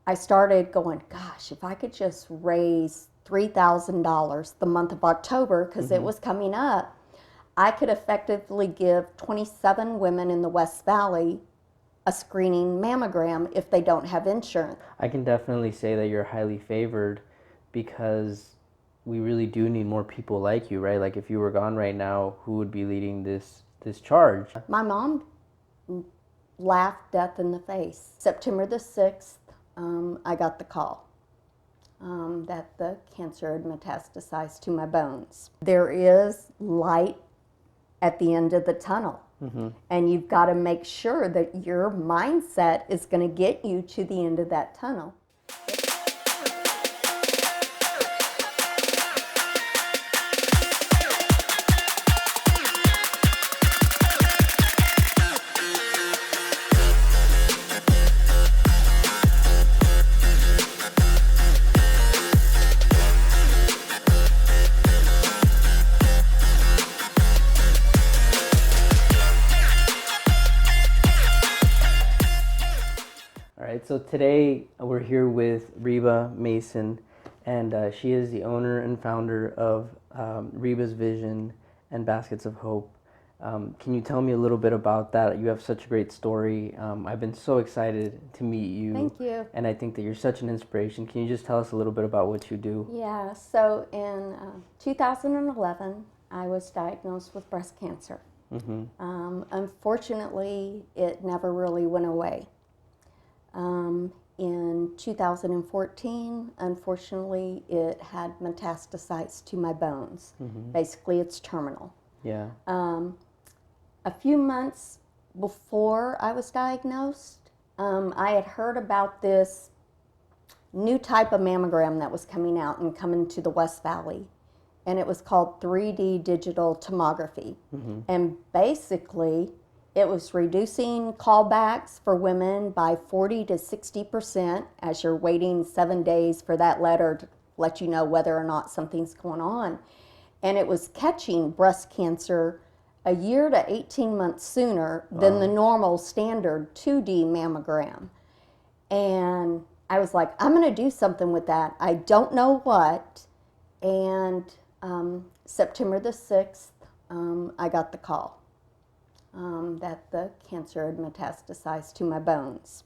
I started going, gosh, if I could just raise $3,000 the month of October, because it was coming up, I could effectively give 27 women in the West Valley a screening mammogram if they don't have insurance. I can definitely say that you're highly favored because we really do need more people like you, right? Like if you were gone right now, who would be leading this charge? My mom laughed death in the face. September the 6th, I got the call that the cancer had metastasized to my bones. There is light at the end of the tunnel. And you've got to make sure that your mindset is going to get you to the end of that tunnel. All right, so today we're here with Reba Mason, and she is the owner and founder of Reba's Vision and Baskets of Hope. Can you tell me a little bit about that? You have such a great story. I've been so excited to meet you. Thank you. And I think that you're such an inspiration. Can you just tell us a little bit about what you do? Yeah, so in 2011, I was diagnosed with breast cancer. Unfortunately, it never really went away. In 2014, unfortunately, it had metastasized to my bones. Basically, it's terminal. Yeah. A few months before I was diagnosed, I had heard about this new type of mammogram that was coming out and coming to the West Valley. And it was called 3D digital tomography. And basically, it was reducing callbacks for women by 40 to 60% as you're waiting 7 days for that letter to let you know whether or not something's going on. And it was catching breast cancer a year to 18 months sooner than the normal standard 2D mammogram. And I was like, I'm going to do something with that. I don't know what. And September the 6th, I got the call that the cancer had metastasized to my bones.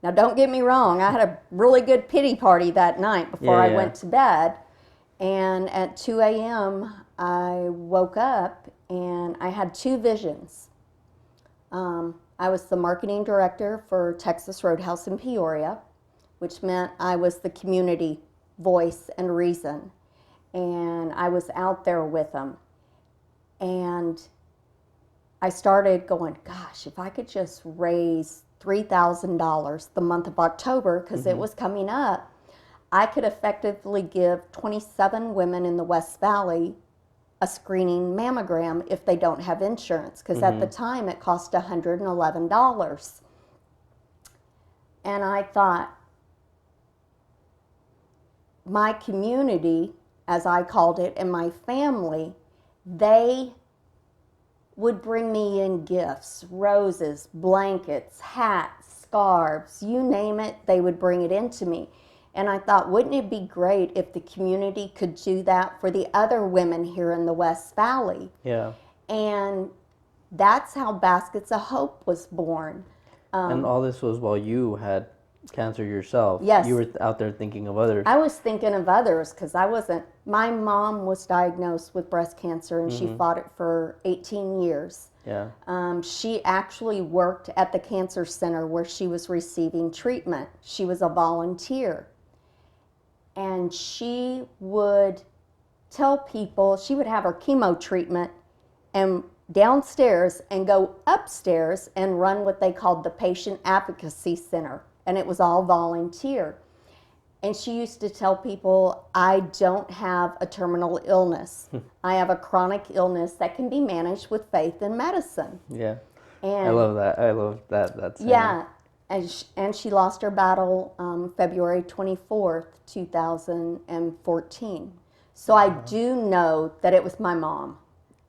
Now, don't get me wrong, I had a really good pity party that night before I went to bed. And at 2 a.m., I woke up and I had two visions. I was the marketing director for Texas Roadhouse in Peoria, which meant I was the community voice and reason. And I was out there with them. And I started going, gosh, if I could just raise $3,000 the month of October, because it was coming up, I could effectively give 27 women in the West Valley a screening mammogram if they don't have insurance, because at the time it cost $111. And I thought, my community, as I called it, and my family, they would bring me in gifts, roses, blankets, hats, scarves, you name it, they would bring it into me. And I thought, wouldn't it be great if the community could do that for the other women here in the West Valley? Yeah. And that's how Baskets of Hope was born. And all this was while you had cancer yourself. Yes. You were out there thinking of others. I was thinking of others because I wasn't. My mom was diagnosed with breast cancer and she fought it for 18 years. Yeah. She actually worked at the cancer center where she was receiving treatment. She was a volunteer. And she would tell people, she would have her chemo treatment and downstairs and go upstairs and run what they called the Patient Advocacy Center. And it was all volunteer. And she used to tell people, I don't have a terminal illness. I have a chronic illness that can be managed with faith and medicine. Yeah. And I love that. I love that. That's yeah. And she lost her battle February 24th, 2014. So I do know that it was my mom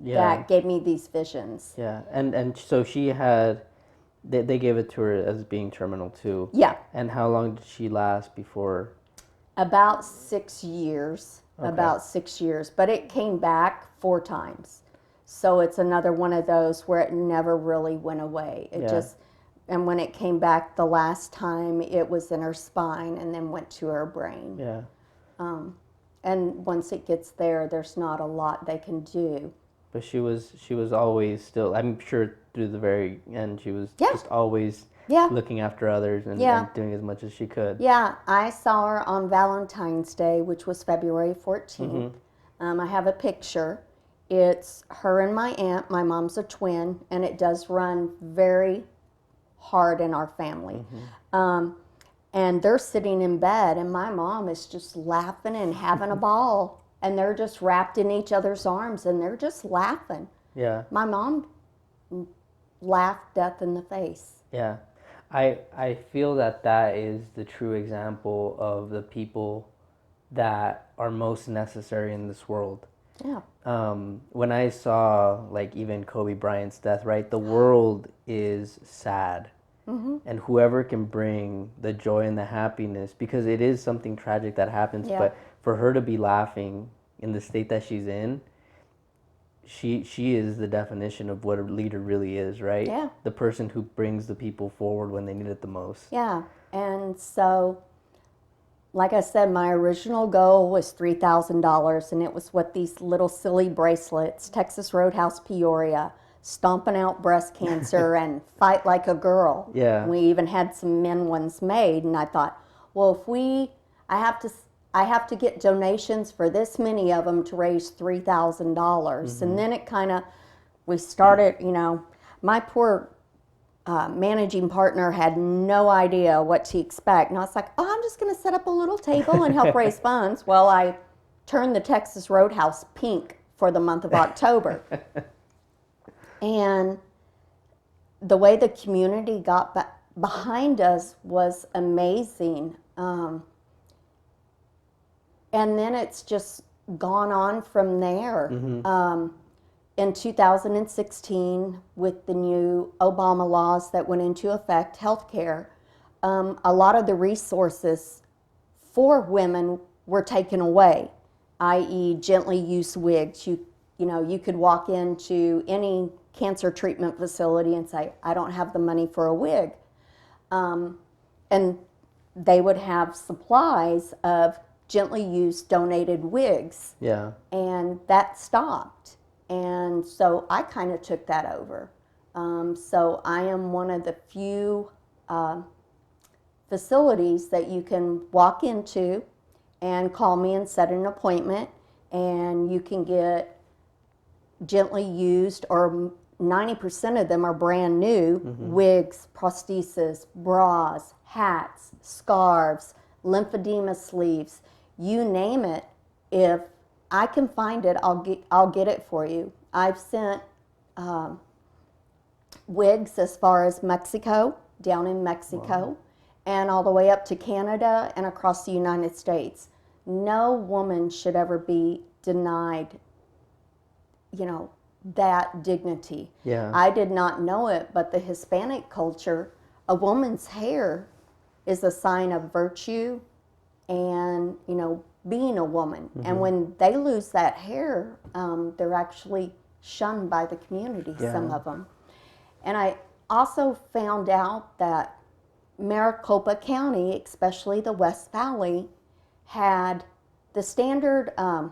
that gave me these visions. Yeah. And so she had They gave it to her as being terminal too. Yeah, And how long did she last before? about 6 years. Okay. About 6 years, but it came back 4 times. So it's another one of those where it never really went away. It Yeah. just, and when it came back the last time, it was in her spine and then went to her brain. Yeah. And once it gets there, there's not a lot they can do. But she was always still. I'm sure through the very end, she was Yeah. just always Yeah. looking after others and, Yeah. and doing as much as she could. Yeah, I saw her on Valentine's Day, which was February 14th. I have a picture. It's her and my aunt. My mom's a twin, and it does run very hard in our family. And they're sitting in bed, and my mom is just laughing and having a ball. And they're just wrapped in each other's arms, and they're just laughing. Yeah. My mom laughed death in the face. Yeah. I feel that is the true example of the people that are most necessary in this world. Yeah. When I saw like even Kobe Bryant's death, right, the world is sad. And whoever can bring the joy and the happiness, because it is something tragic that happens, Yeah. but for her to be laughing in the state that she's in, she is the definition of what a leader really is, right? Yeah. The person who brings the people forward when they need it the most. Yeah, and so, like I said, my original goal was $3,000, and it was what these little silly bracelets, Texas Roadhouse Peoria, stomping out breast cancer and fight like a girl. Yeah. We even had some men ones made, and I thought, well, I have to get donations for this many of them to raise $3,000. And then it kind of, we started, my poor managing partner had no idea what to expect. And I was like, oh, I'm just going to set up a little table and help raise funds. Well, I turned the Texas Roadhouse pink for the month of October. And the way the community got behind us was amazing. And then it's just gone on from there. In 2016, with the new Obama laws that went into effect, healthcare, a lot of the resources for women were taken away, i.e. gently used wigs. You could walk into any cancer treatment facility and say, I don't have the money for a wig. And they would have supplies of gently used donated wigs. Yeah. And that stopped. And so I kind of took that over. So I am one of the few facilities that you can walk into and call me and set an appointment, and you can get gently used, or 90% of them are brand new, wigs, prosthesis, bras, hats, scarves, lymphedema sleeves, you name it. If I can find it, I'll get it for you. I've sent wigs as far as Mexico, down in Mexico, and all the way up to Canada and across the United States. No woman should ever be denied, that dignity. Yeah. I did not know it, but the Hispanic culture, a woman's hair is a sign of virtue and, being a woman. And when they lose that hair, they're actually shunned by the community, some of them. And I also found out that Maricopa County, especially the West Valley, had the standard 1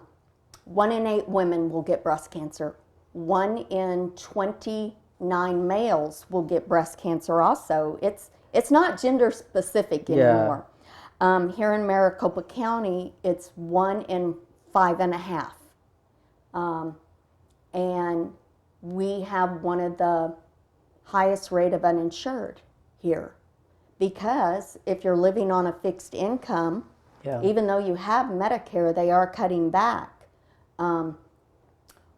in 8 women will get breast cancer. 1 in 29 males will get breast cancer also. It's not gender specific anymore. Here in Maricopa County, it's 1 in 5.5. And we have one of the highest rate of uninsured here. Because if you're living on a fixed income, even though you have Medicare, they are cutting back.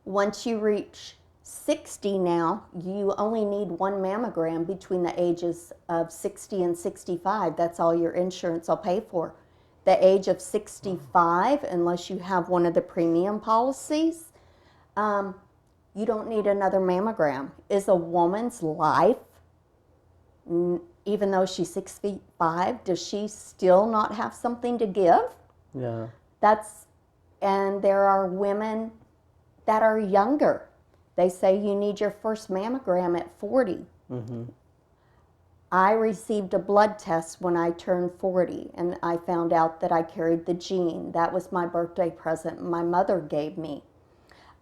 Once you reach 60 now, you only need 1 mammogram between the ages of 60 and 65. That's all your insurance will pay for. The age of 65, unless you have one of the premium policies, you don't need another mammogram. Is a woman's life even though she's 6'5", does she still not have something to give? Yeah. And there are women that are younger. They say you need your first mammogram at 40. Mm-hmm. I received a blood test when I turned 40, and I found out that I carried the gene. That was my birthday present my mother gave me.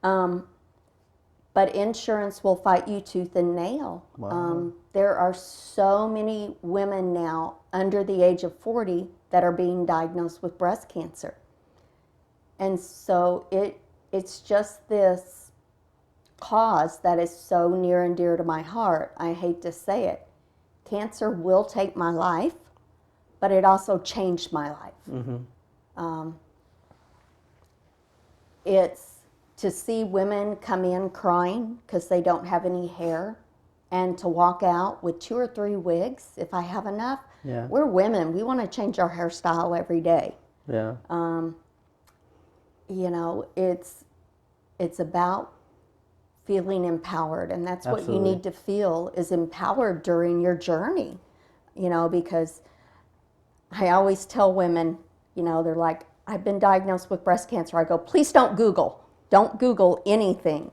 But insurance will fight you tooth and nail. Wow. There are so many women now under the age of 40 that are being diagnosed with breast cancer. And so it's just this cause that is so near and dear to my heart. I hate to say it. Cancer will take my life, but it also changed my life. Mm-hmm. It's to see women come in crying because they don't have any hair, and to walk out with 2 or 3 wigs if I have enough. Yeah. We're women. We want to change our hairstyle every day. Yeah. You know, it's about feeling empowered, and that's what you Absolutely. need to feel, is empowered during your journey. You know, because I always tell women, you know, they're like, I've been diagnosed with breast cancer. I go, please don't Google. Don't Google anything.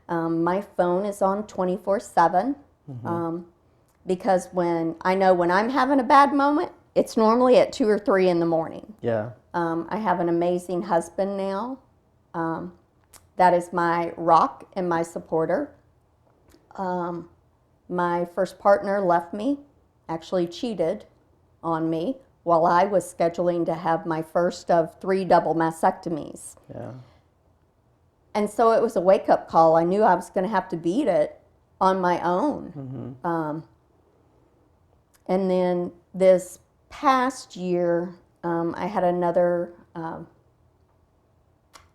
My phone is on 24/7, because when I'm having a bad moment, it's normally at 2 or 3 in the morning. Yeah. I have an amazing husband now. That is my rock and my supporter. My first partner left me, actually cheated on me while I was scheduling to have my first of 3 double mastectomies. Yeah. And so it was a wake-up call. I knew I was going to have to beat it on my own. Mm-hmm. And then this past year, I had another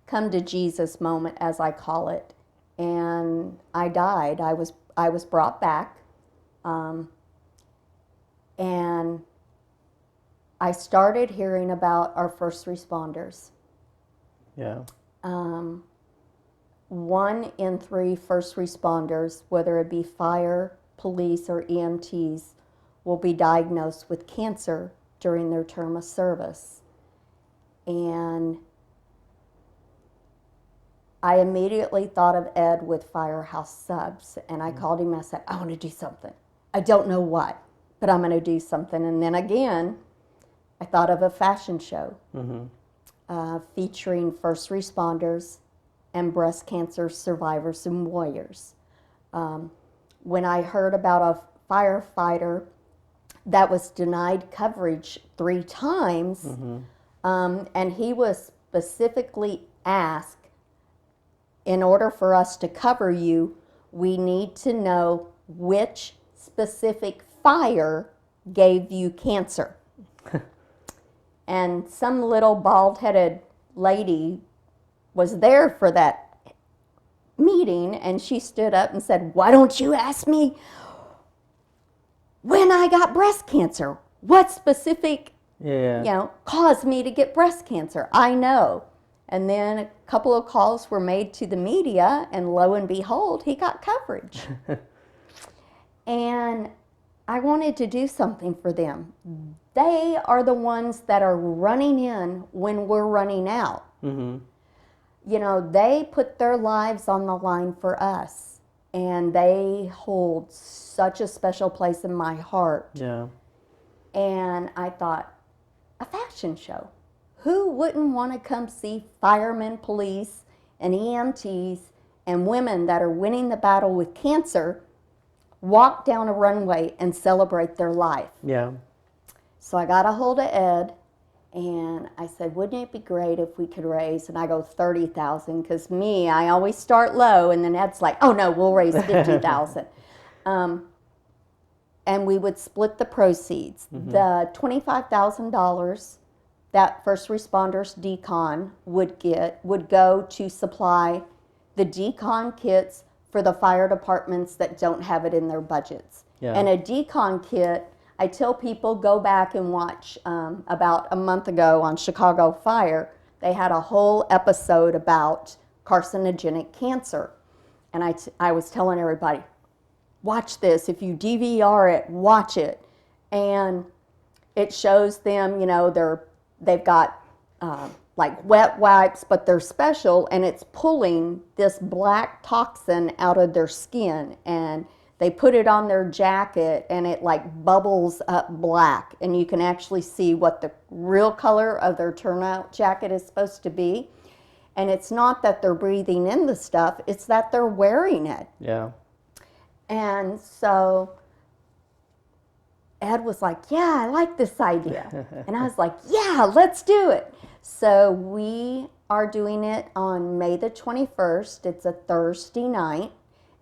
come to Jesus moment, as I call it, and I died. I was brought back, and I started hearing about our first responders. Yeah. 1 in 3 first responders, whether it be fire, police, or EMTs, will be diagnosed with cancer during their term of service. And I immediately thought of Ed with Firehouse Subs, and I called him and I said, I want to do something. I don't know what, but I'm going to do something. And then again, I thought of a fashion show featuring first responders and breast cancer survivors and warriors. When I heard about a firefighter that was denied coverage 3 times, and he was specifically asked, in order for us to cover you, we need to know which specific fire gave you cancer. And some little bald-headed lady was there for that meeting, and she stood up and said, why don't you ask me when I got breast cancer? What specific caused me to get breast cancer? I know. And then a couple of calls were made to the media, and lo and behold, he got coverage. And I wanted to do something for them. They are the ones that are running in when we're running out. Mm-hmm. You know, they put their lives on the line for us, and they hold such a special place in my heart. Yeah. And I thought, a fashion show. Who wouldn't want to come see firemen, police, and EMTs and women that are winning the battle with cancer walk down a runway and celebrate their life? Yeah. So I got a hold of Ed, and I said, wouldn't it be great if we could raise, and I go $30,000, because I always start low, and then Ed's like, oh no, we'll raise $50,000. And we would split the proceeds. The $25,000 that first responders decon would go to supply the decon kits for the fire departments that don't have it in their budgets. Yeah. And a decon kit, I tell people, go back and watch about a month ago on Chicago Fire, they had a whole episode about carcinogenic cancer. And I was telling everybody, watch this. If you DVR it, watch it. And it shows them, you know, they've got like wet wipes, but they're special, and it's pulling this black toxin out of their skin, and they put it on their jacket, and it like bubbles up black, and you can actually see what the real color of their turnout jacket is supposed to be. And it's not that they're breathing in the stuff, it's that they're wearing it. Yeah. And so Ed was like, yeah, I like this idea. And I was like, yeah, let's do it. So we are doing it on May the 21st. It's a Thursday night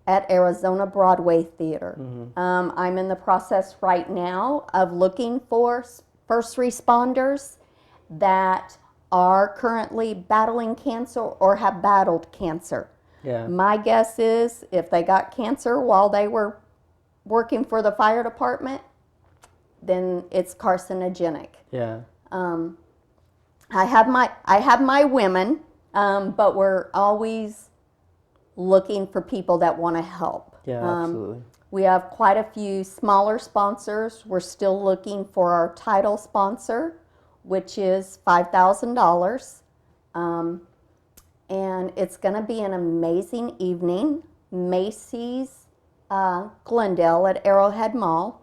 at Arizona Broadway Theater. I'm in the process right now of looking for first responders that are currently battling cancer or have battled cancer. Yeah. My guess is if they got cancer while they were working for the fire department, then it's carcinogenic. Yeah. I have my women, but we're always looking for people that want to help. Yeah, absolutely. We have quite a few smaller sponsors. We're still looking for our title sponsor, which is $5,000. And it's going to be an amazing evening. Macy's Glendale at Arrowhead Mall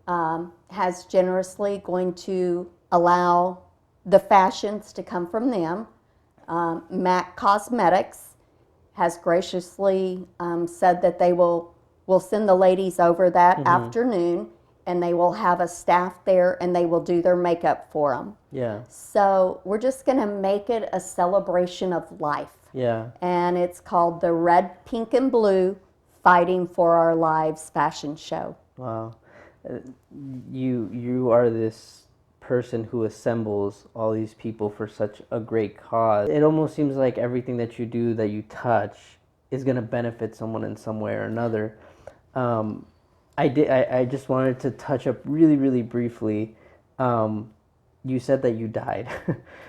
has generously going to allow the fashions to come from them. MAC Cosmetics has graciously said that they will send the ladies over that afternoon, and they will have a staff there, and they will do their makeup for them. Yeah. So we're just going to make it a celebration of life. Yeah. And it's called the Red, Pink, and Blue Fighting for Our Lives fashion show. Wow. You are this person who assembles all these people for such a great cause. It almost seems like everything that you do, that you touch, is going to benefit someone in some way or another. I just wanted to touch up really, really briefly. You said that you died.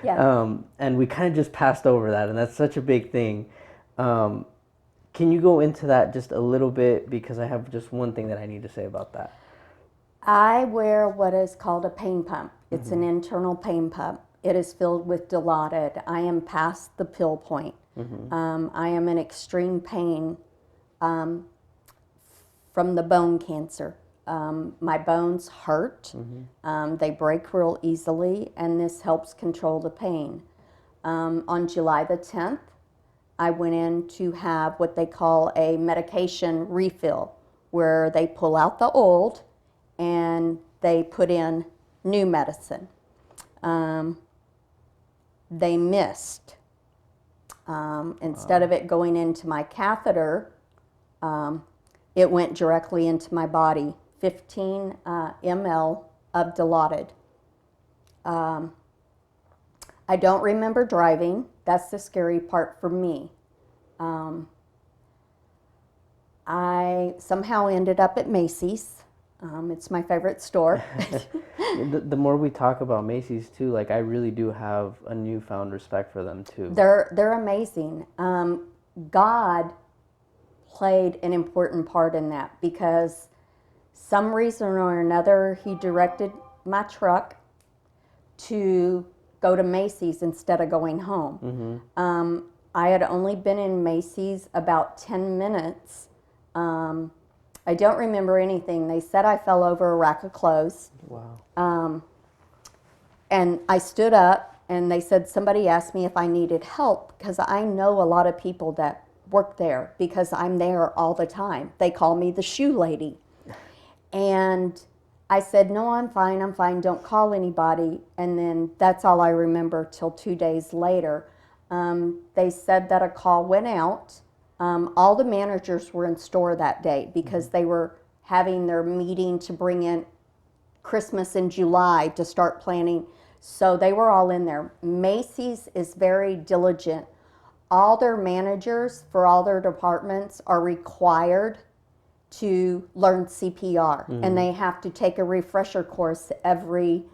Yeah. And we kind of just passed over that, and that's such a big thing. Can you go into that just a little bit? Because I have just one thing that I need to say about that. I wear what is called a pain pump. It's an internal pain pump. It is filled with Dilaudid. I am past the pill point. I am in extreme pain from the bone cancer. My bones hurt. They break real easily, and this helps control the pain. On July the 10th, I went in to have what they call a medication refill, where they pull out the old and they put in new medicine. They missed. Instead of it going into my catheter, it went directly into my body, 15 ml of Dilaudid. I don't remember driving. That's the scary part for me. I somehow ended up at Macy's. It's my favorite store. The more we talk about Macy's too, like I really do have a newfound respect for them too. They're amazing. God played an important part in that, because some reason or another he directed my truck to go to Macy's instead of going home. I had only been in Macy's about 10 minutes. I don't remember anything. They said I fell over a rack of clothes. Wow. And I stood up, and they said somebody asked me if I needed help, because I know a lot of people that work there, because I'm there all the time. They call me the shoe lady. And I said, no, I'm fine, don't call anybody. And then that's all I remember till 2 days later. They said that a call went out. All the managers were in store that day because they were having their meeting to bring in Christmas in July to start planning. So they were all in there. Macy's is very diligent. All their managers for all their departments are required to learn CPR, and they have to take a refresher course every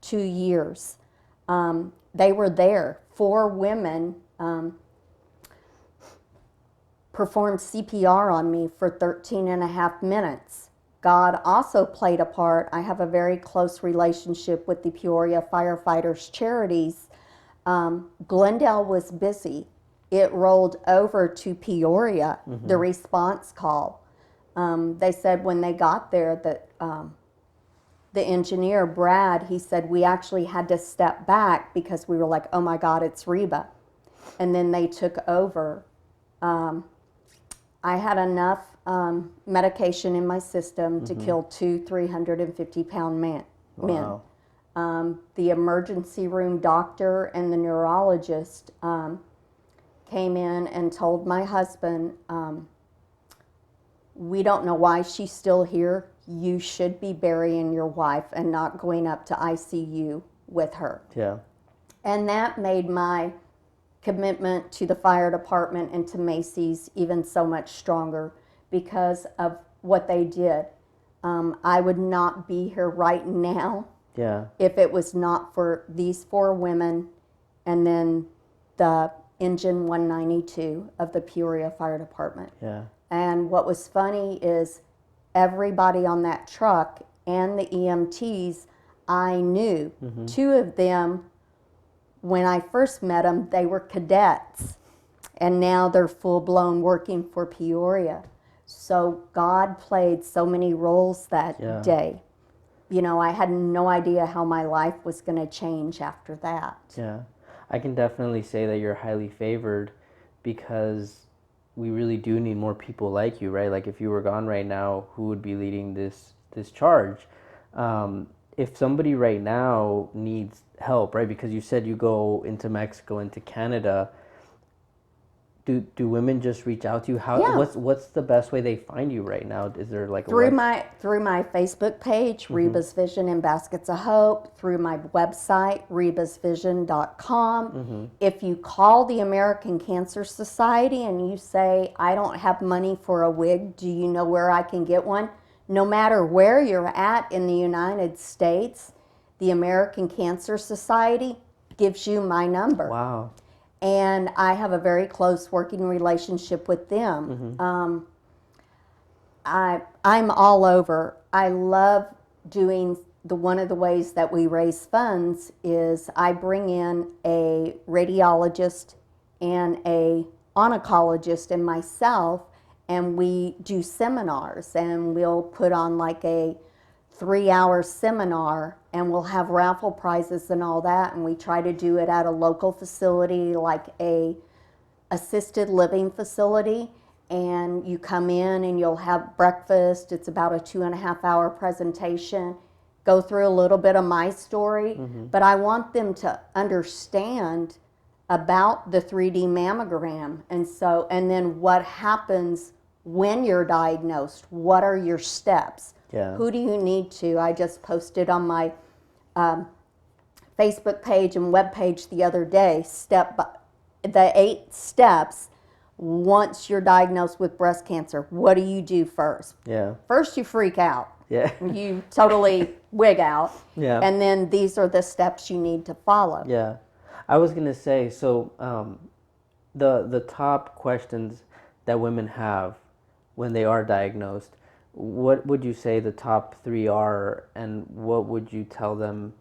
2 years. They were there. 4 women performed CPR on me for 13 and a half minutes. God also played a part. I have a very close relationship with the Peoria Firefighters Charities. Glendale was busy. It rolled over to Peoria, the response call. They said when they got there that the engineer, Brad, he said we actually had to step back because we were like, oh my God, it's Reba. And then they took over. I had enough medication in my system to kill two 350-pound men. Wow. The emergency room doctor and the neurologist came in and told my husband, we don't know why she's still here. You should be burying your wife and not going up to ICU with her. Yeah. And that made my commitment to the fire department and to Macy's even so much stronger because of what they did. I would not be here right now if it was not for these 4 women and then the engine 192 of the Peoria Fire Department. Yeah. And what was funny is everybody on that truck and the EMTs I knew. 2 of them, when I first met them, they were cadets. And now they're full-blown working for Peoria. So God played so many roles that day. You know, I had no idea how my life was going to change after that. Yeah. I can definitely say that you're highly favored because we really do need more people like you, right? Like if you were gone right now, who would be leading this charge? If somebody right now needs help, right? Because you said you go into Mexico, into Canada. Do women just reach out to you? What's the best way they find you right now? Is there like through my Facebook page, Reba's Vision and Baskets of Hope, through my website, rebasvision.com. If you call the American Cancer Society and you say, I don't have money for a wig, do you know where I can get one? No matter where you're at in the United States, the American Cancer Society gives you my number. Wow. And I have a very close working relationship with them. I'm all over. I love doing one of the ways that we raise funds is I bring in a radiologist and a oncologist and myself, and we do seminars, and we'll put on like a 3-hour seminar, and we'll have raffle prizes and all that, and we try to do it at a local facility like a assisted living facility, and you come in and you'll have breakfast. It's about a 2.5-hour presentation, go through a little bit of my story, but I want them to understand about the 3D mammogram, and then what happens when you're diagnosed. What are your steps? Yeah. Who do you need to? I just posted on my Facebook page and web page the other day, the 8 steps once you're diagnosed with breast cancer. What do you do first? Yeah. First, you freak out. Yeah. You totally wig out. Yeah. And then these are the steps you need to follow. Yeah. I was going to say, so the top questions that women have when they are diagnosed, what would you say the top 3 are, and what would you tell them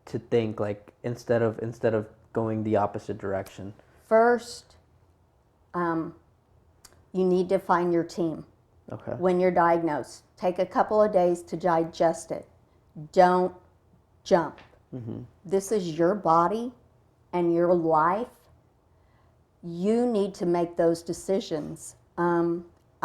to think, like instead of going the opposite direction? First, you need to find your team. Okay. When you're diagnosed, take a couple of days to digest it. Don't jump. This is your body and your life. You need to make those decisions.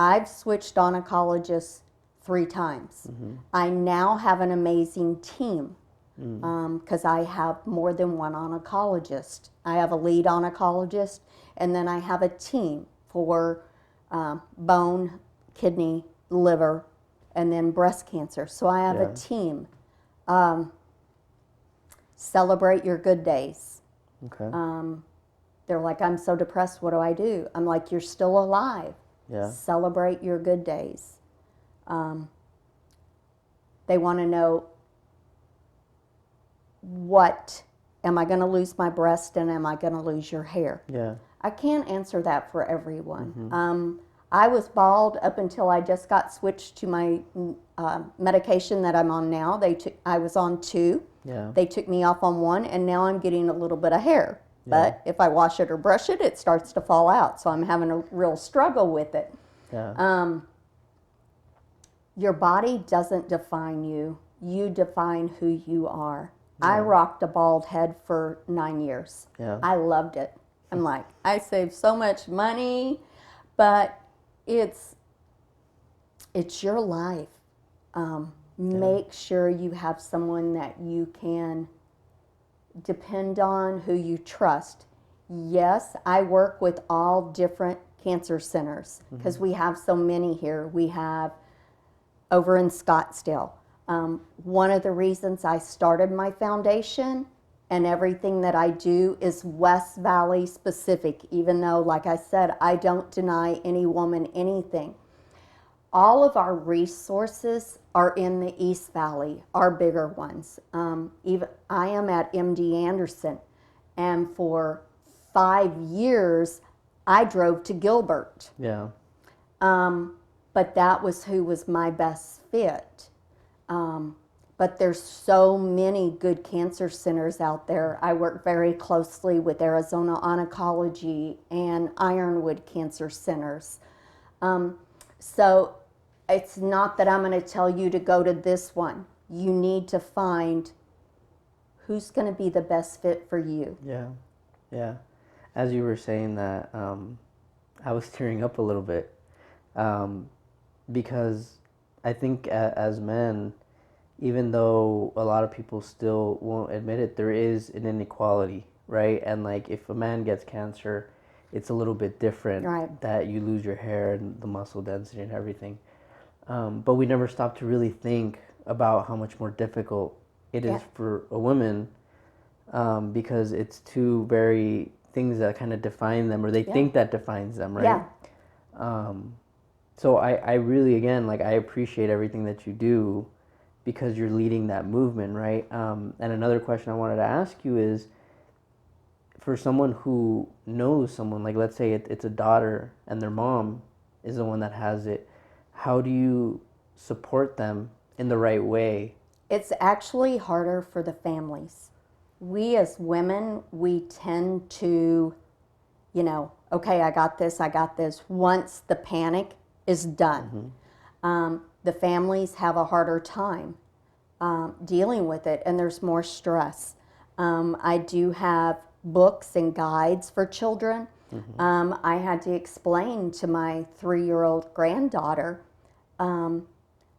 I've switched oncologists 3 times. I now have an amazing team because I have more than one oncologist. I have a lead oncologist, and then I have a team for bone, kidney, liver, and then breast cancer. So I have a team. Celebrate your good days. Okay. They're like, I'm so depressed, what do I do? I'm like, you're still alive. Yeah. Celebrate your good days. They want to know, what, am I going to lose my breast and am I going to lose your hair? Yeah. I can't answer that for everyone. I was bald up until I just got switched to my medication that I'm on now. I was on 2. Yeah. They took me off on 1, and now I'm getting a little bit of hair. Yeah. But if I wash it or brush it, it starts to fall out. So I'm having a real struggle with it. Yeah. Your body doesn't define you. You define who you are. Yeah. I rocked a bald head for 9 years. Yeah. I loved it. I'm like, I saved so much money, but it's your life. Make sure you have someone that you can depend on, who you trust. Yes, I work with all different cancer centers because we have so many here. We have over in Scottsdale. One of the reasons I started my foundation and everything that I do is West Valley specific, even though, like I said, I don't deny any woman anything. All of our resources are in the East Valley, our bigger ones. Even I am at MD Anderson, and for 5 years, I drove to Gilbert. Yeah. But that was who was my best fit. But there's so many good cancer centers out there. I work very closely with Arizona Oncology and Ironwood Cancer Centers. So it's not that I'm going to tell you to go to this one. You need to find who's going to be the best fit for you. Yeah. Yeah. As you were saying that, I was tearing up a little bit because I think as men, even though a lot of people still won't admit it, there is an inequality, right? And like if a man gets cancer, it's a little bit different, Right. that you lose your hair and the muscle density and everything. But we never stop to really think about how much more difficult it is for a woman, because it's two very things that kind of define them, or they think that defines them, right? Yeah. So I really, again, like I appreciate everything that you do because you're leading that movement, right? And another question I wanted to ask you is, for someone who knows someone, like let's say it's a daughter and their mom is the one that has it, how do you support them in the right way? It's actually harder for the families. We as women, we tend to, okay, I got this. Once the panic is done. The families have a harder time dealing with it, and there's more stress. I do have books and guides for children. I had to explain to my 3-year-old granddaughter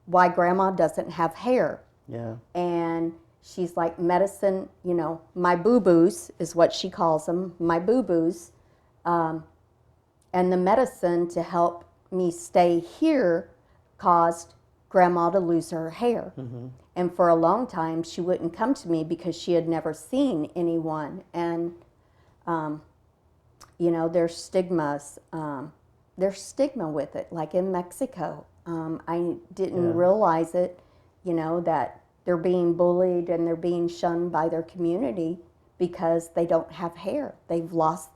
why grandma doesn't have hair. Yeah. And she's like, medicine, my boo-boos is what she calls them, my boo-boos, and the medicine to help me stay here caused grandma to lose her hair. And for a long time, she wouldn't come to me because she had never seen anyone. And, there's stigmas. There's stigma with it, like in Mexico. I didn't realize it, that they're being bullied and they're being shunned by their community because they don't have hair. They've lost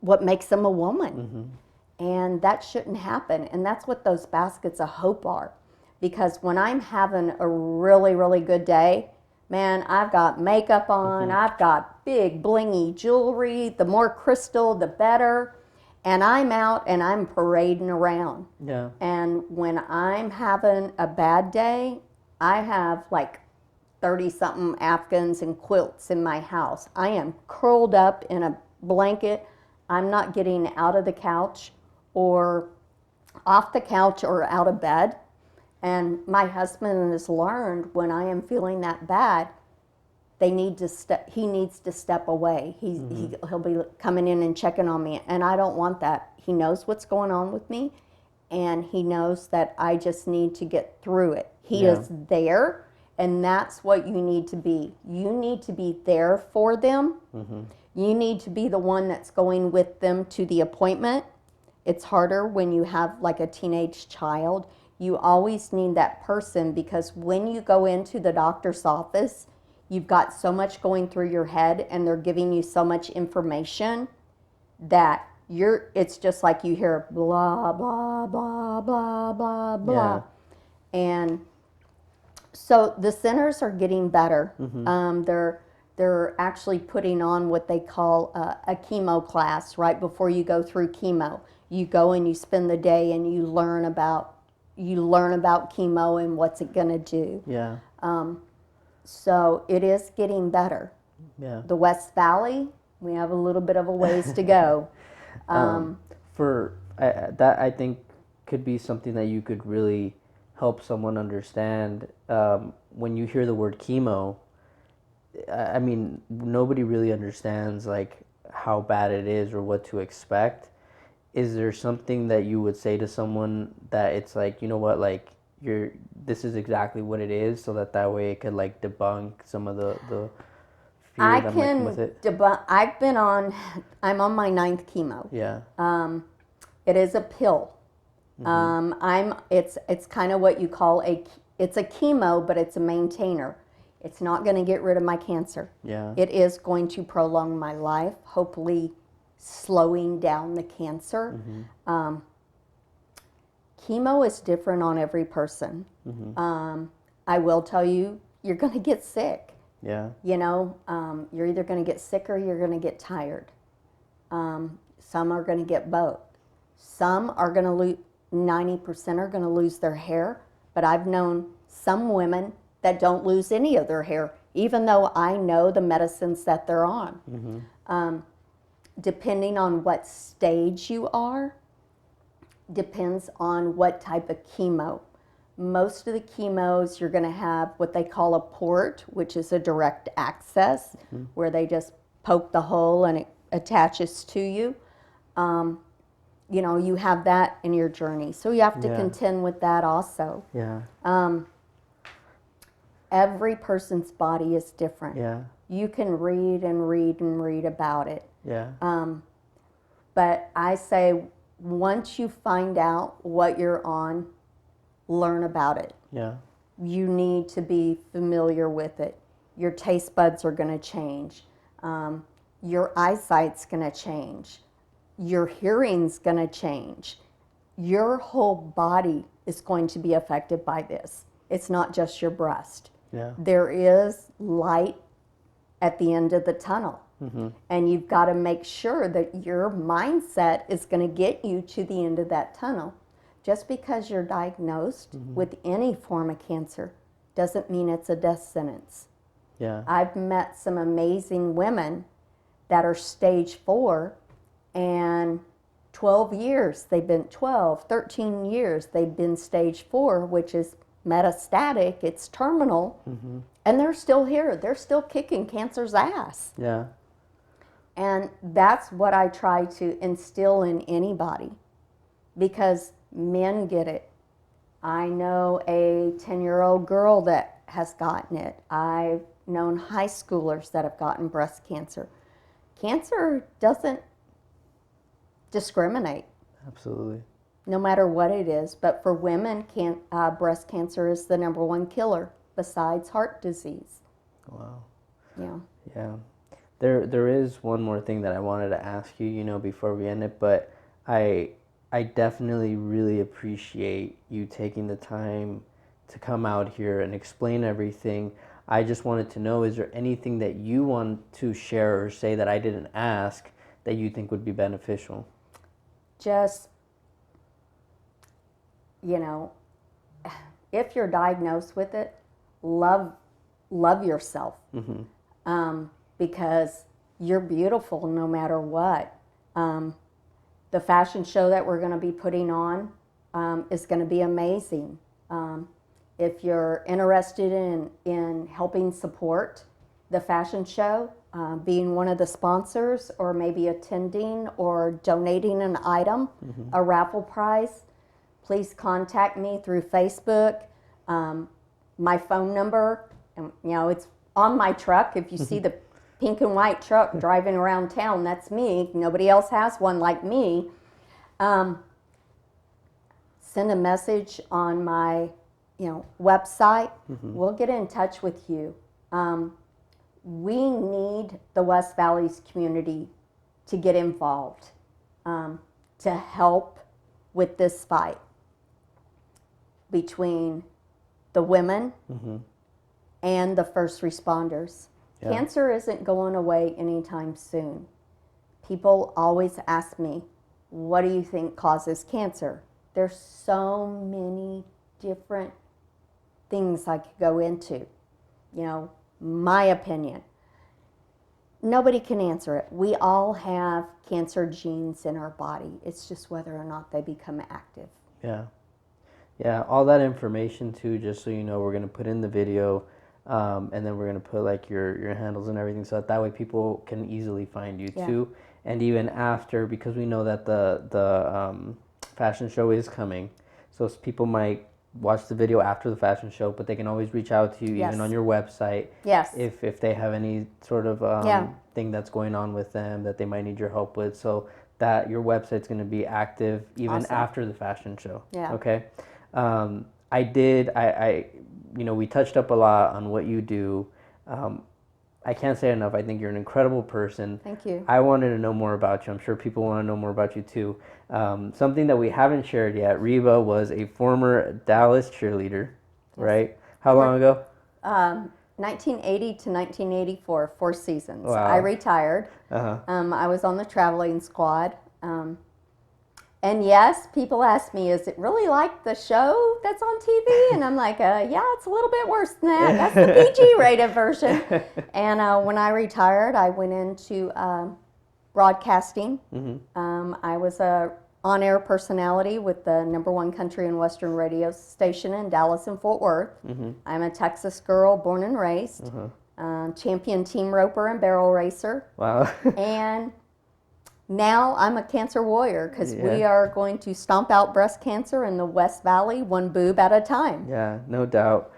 what makes them a woman. And that shouldn't happen. And that's what those baskets of hope are. Because when I'm having a really, really good day, man, I've got makeup on, I've got big blingy jewelry, the more crystal, the better. And I'm out and I'm parading around. Yeah. And when I'm having a bad day, I have like 30-something Afghans and quilts in my house. I am curled up in a blanket. I'm not getting out of the couch or off the couch or out of bed. And my husband has learned when I am feeling that bad, he needs to step away. He'll be coming in and checking on me, and I don't want that. He knows what's going on with me, and he knows that I just need to get through it. He is there, and that's what you need to be. You need to be there for them. You need to be the one that's going with them to the appointment. It's harder when you have like a teenage child. You always need that person, because when you go into the doctor's office, you've got so much going through your head and they're giving you so much information that it's just like you hear blah, blah, blah, blah, blah, blah. And so the centers are getting better. They're actually putting on what they call a chemo class right before you go through chemo. You go and you spend the day and you learn about chemo and what's it going to do. Yeah. So it is getting better. Yeah. The West Valley, we have a little bit of a ways to go. That I think could be something that you could really help someone understand. When you hear the word chemo, I mean, nobody really understands like how bad it is or what to expect. Is there something that you would say to someone that it's like, you know what, like this is exactly what it is, so that way it could like debunk some of the fear that might come with it? I'm on my 9th chemo. Yeah. It is a pill. It's kind of what you call it's a chemo, but it's a maintainer. It's not going to get rid of my cancer. Yeah. It is going to prolong my life, hopefully slowing down the cancer. Chemo is different on every person. I will tell you, you're going to get sick. Yeah. You know, you're either going to get sick or you're going to get tired. Some are going to get both. Some are going to lose, 90% are going to lose their hair, but I've known some women that don't lose any of their hair, even though I know the medicines that they're on. Depending on what stage you are, depends on what type of chemo. Most of the chemos, you're going to have what they call a port, which is a direct access, where they just poke the hole and it attaches to you. You know, you have that in your journey. So you have to contend with that also. Yeah. Every person's body is different. Yeah. You can read and read and read about it. Yeah. But I say once you find out what you're on, learn about it. Yeah. You need to be familiar with it. Your taste buds are going to change. Your eyesight's going to change. Your hearing's going to change. Your whole body is going to be affected by this. It's not just your breast. Yeah. There is light at the end of the tunnel. And you've got to make sure that your mindset is going to get you to the end of that tunnel. Just because you're diagnosed with any form of cancer doesn't mean it's a death sentence. Yeah. I've met some amazing women that are stage 4 and 12 years, 13 years, they've been stage 4, which is metastatic, it's terminal, and they're still here. They're still kicking cancer's ass. Yeah. And that's what I try to instill in anybody, because men get it. I know a 10-year-old girl that has gotten it. I've known high schoolers that have gotten breast cancer. Cancer doesn't discriminate. Absolutely. No matter what it is. But for women, breast cancer is the #1 killer besides heart disease. Wow. Yeah. Yeah. There is one more thing that I wanted to ask you, you know, before we end it, but I definitely really appreciate you taking the time to come out here and explain everything. I just wanted to know, is there anything that you want to share or say that I didn't ask that you think would be beneficial? Just, you know, if you're diagnosed with it, love yourself. Because you're beautiful no matter what. The fashion show that we're going to be putting on is going to be amazing. If you're interested in helping support the fashion show, being one of the sponsors, or maybe attending or donating an item, a raffle prize, please contact me through Facebook. My phone number, you know, it's on my truck. If you see the pink and white truck driving around town, that's me. Nobody else has one like me. Send a message on my, website. We'll get in touch with you. We need the West Valley's community to get involved. to help with this fight between the women and the first responders. Yeah. Cancer isn't going away anytime soon. People always ask me, what do you think causes cancer? There's so many different things I could go into. You know, my opinion. Nobody can answer it. We all have cancer genes in our body. It's just whether or not they become active. Yeah. Yeah, all that information too, just so you know, we're going to put in the video, and then we're going to put like your handles and everything, so that way people can easily find you too. And even after, because we know that the fashion show is coming, so people might watch the video after the fashion show, but they can always reach out to you even on your website. Yes. If they have any sort of thing that's going on with them that they might need your help with, so that your website's going to be active even after the fashion show. Yeah. Okay. We touched up a lot on what you do. I can't say enough. I think you're an incredible person. Thank you. I wanted to know more about you. I'm sure people want to know more about you too. Something that we haven't shared yet, Reba was a former Dallas cheerleader, right? How long ago? 1980 to 1984, 4 seasons. Wow. I retired. Uh-huh. I was on the traveling squad. And yes, people ask me, is it really like the show that's on TV? And I'm like, yeah, it's a little bit worse than that. That's the PG rated version. And when I retired, I went into broadcasting. I was a on-air personality with the #1 country and western radio station in Dallas and Fort Worth. I'm a Texas girl, born and raised. Champion team roper and barrel racer. Wow. And now I'm a cancer warrior, because we are going to stomp out breast cancer in the West Valley, one boob at a time. Yeah, no doubt.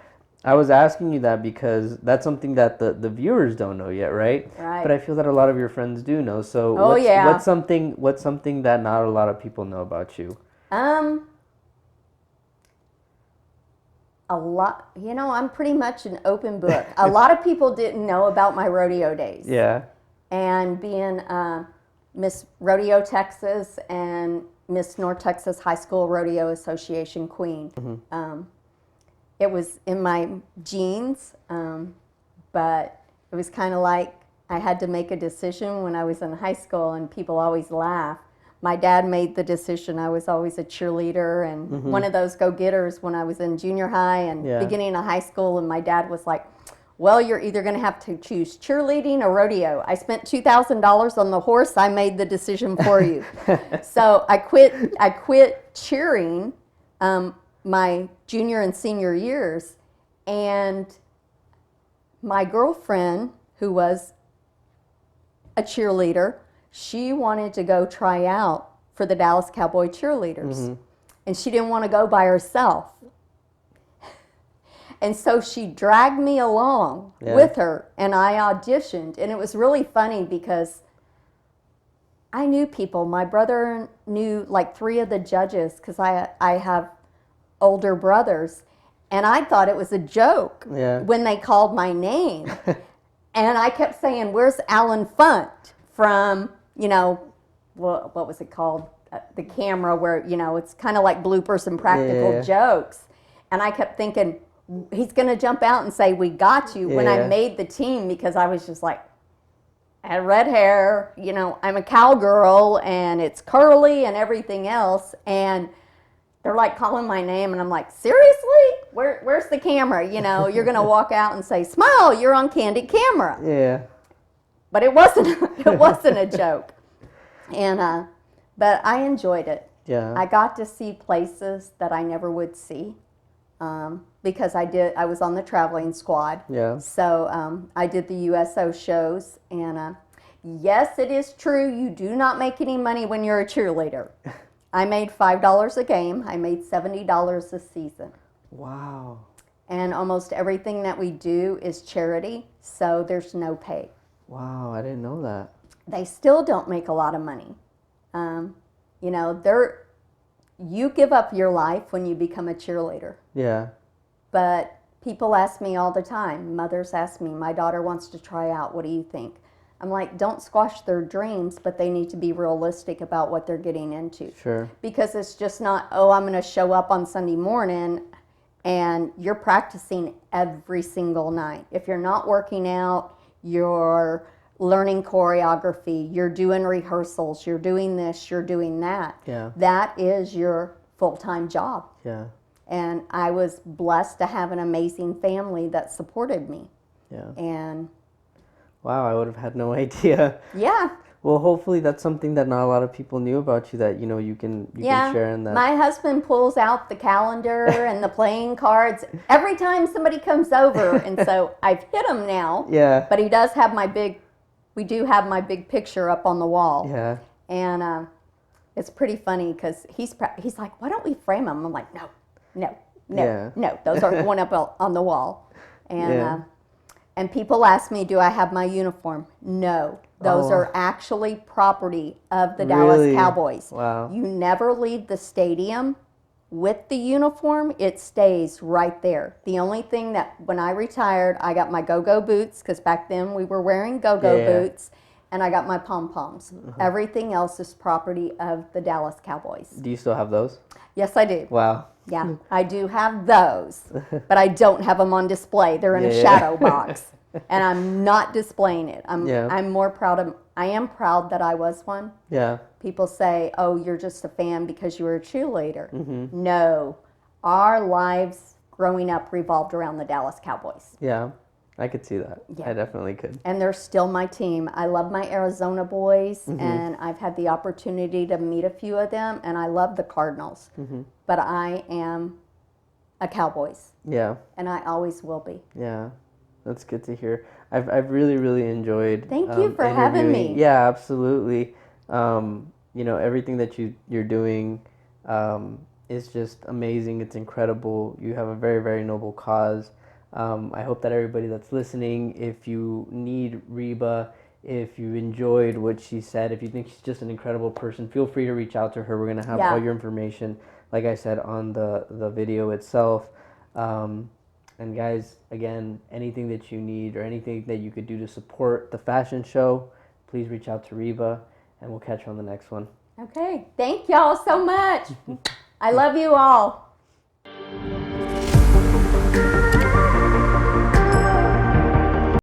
I was asking you that because that's something that the viewers don't know yet, right? Right. But I feel that a lot of your friends do know. So what's something that not a lot of people know about you? A lot. You know, I'm pretty much an open book. A lot of people didn't know about my rodeo days. Yeah. And being Miss Rodeo Texas and Miss North Texas High School Rodeo Association Queen. It was in my genes, but it was kind of like I had to make a decision when I was in high school, and people always laugh. My dad made the decision. I was always a cheerleader and one of those go-getters when I was in junior high and beginning of high school, and my dad was like, well, you're either going to have to choose cheerleading or rodeo. I spent $2,000 on the horse. I made the decision for you. So I quit cheering my junior and senior years. And my girlfriend, who was a cheerleader, she wanted to go try out for the Dallas Cowboy cheerleaders. And she didn't want to go by herself. And so she dragged me along with her, and I auditioned. And it was really funny because I knew people. My brother knew like 3 of the judges, because I have older brothers. And I thought it was a joke when they called my name. And I kept saying, where's Alan Funt from, what was it called? The camera where, it's kind of like bloopers and practical jokes. And I kept thinking, he's going to jump out and say, we got you, when I made the team, because I was just like, I had red hair, I'm a cowgirl, and it's curly and everything else. And they're like calling my name, and I'm like, seriously? Where's the camera? You're going to walk out and say, smile, you're on candid camera. Yeah. But it wasn't a joke. And, but I enjoyed it. Yeah. I got to see places that I never would see. Because I was on the traveling squad. Yeah. So I did the USO shows, and yes, it is true, you do not make any money when you're a cheerleader. I made $5 a game. I made $70 a season. Wow. And almost everything that we do is charity, so there's no pay. Wow, I didn't know that. They still don't make a lot of money. You give up your life when you become a cheerleader. Yeah. But people ask me all the time. Mothers ask me, my daughter wants to try out. What do you think? I'm like, don't squash their dreams, but they need to be realistic about what they're getting into. Sure. Because it's just not, oh, I'm going to show up on Sunday morning and you're practicing every single night. If you're not working out, you're learning choreography, you're doing rehearsals, you're doing this, you're doing that. Yeah. That is your full-time job. Yeah. And I was blessed to have an amazing family that supported me. Yeah. And wow, I would have had no idea. yeah. Well, hopefully that's something that not a lot of people knew about you that, you can share in that. My husband pulls out the calendar and the playing cards every time somebody comes over. And so I've hit him now. Yeah. But he does have we do have my big picture up on the wall. Yeah. And it's pretty funny because he's like, why don't we frame them? I'm like, no, those aren't going up on the wall. And and people ask me, do I have my uniform? No, those are actually property of the Dallas Cowboys. Wow. You never leave the stadium with the uniform. It stays right there. The only thing that when I retired, I got my go-go boots, because back then we were wearing go-go boots, and I got my pom-poms. Everything else is property of the Dallas Cowboys. Do you still have those? Yes, I do. Wow. Yeah, I do have those, but I don't have them on display. They're in a shadow box, and I'm not displaying it. I'm more proud of. I am proud that I was one. Yeah. People say, "Oh, you're just a fan because you were a cheerleader." No, our lives growing up revolved around the Dallas Cowboys. Yeah, I could see that. Yeah. I definitely could. And they're still my team. I love my Arizona boys, and I've had the opportunity to meet a few of them, and I love the Cardinals. But I am a Cowboys. Yeah. And I always will be. Yeah, that's good to hear. I've really, really enjoyed. Thank you for having me. Yeah, absolutely. Everything that you're doing is just amazing. It's incredible. You have a very, very noble cause. I hope that everybody that's listening, if you need Reba, if you enjoyed what she said, if you think she's just an incredible person, feel free to reach out to her. We're going to have all your information, like I said, on the video itself. And guys, again, anything that you need or anything that you could do to support the fashion show, please reach out to Reba, and we'll catch you on the next one. Okay. Thank y'all so much. I love you all.